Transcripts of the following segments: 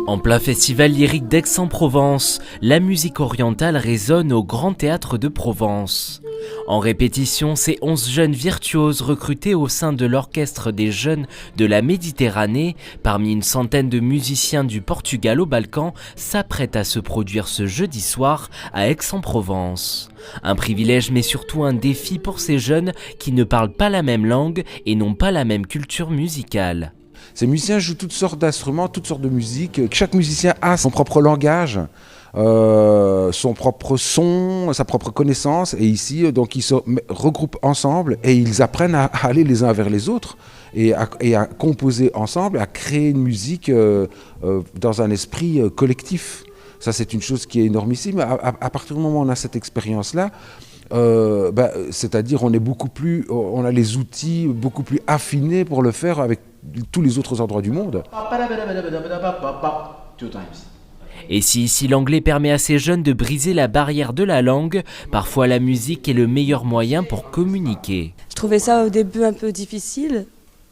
En plein festival lyrique d'Aix-en-Provence, la musique orientale résonne au Grand Théâtre de Provence. En répétition, ces 11 jeunes virtuoses recrutés au sein de l'Orchestre des Jeunes de la Méditerranée, parmi une centaine de musiciens du Portugal au Balkan, s'apprêtent à se produire ce jeudi soir à Aix-en-Provence. Un privilège mais surtout un défi pour ces jeunes qui ne parlent pas la même langue et n'ont pas la même culture musicale. Ces musiciens jouent toutes sortes d'instruments, toutes sortes de musique. Chaque musicien a son propre langage, son propre son, sa propre connaissance. Et ici, donc, ils se regroupent ensemble et ils apprennent à aller les uns vers les autres et à composer ensemble, à créer une musique dans un esprit collectif. Ça, c'est une chose qui est énormissime. À partir du moment où on a cette expérience-là, c'est-à-dire on a les outils beaucoup plus affinés pour le faire avec tous les autres endroits du monde. Et si ici l'anglais permet à ces jeunes de briser la barrière de la langue, parfois la musique est le meilleur moyen pour communiquer. Je trouvais ça au début un peu difficile,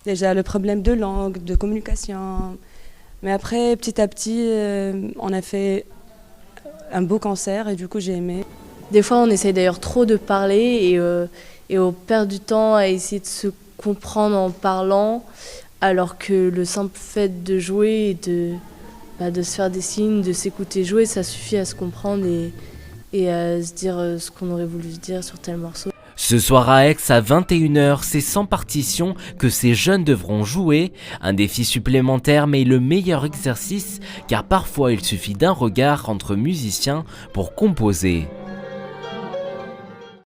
déjà le problème de langue, de communication. Mais après, petit à petit, on a fait un beau concert et du coup j'ai aimé. Des fois on essaye d'ailleurs trop de parler et on perd du temps à essayer de se comprendre en parlant, alors que le simple fait de jouer et de se faire des signes, de s'écouter jouer, ça suffit à se comprendre et à se dire ce qu'on aurait voulu se dire sur tel morceau. Ce soir à Aix à 21h, c'est sans partition que ces jeunes devront jouer. Un défi supplémentaire mais le meilleur exercice car parfois il suffit d'un regard entre musiciens pour composer.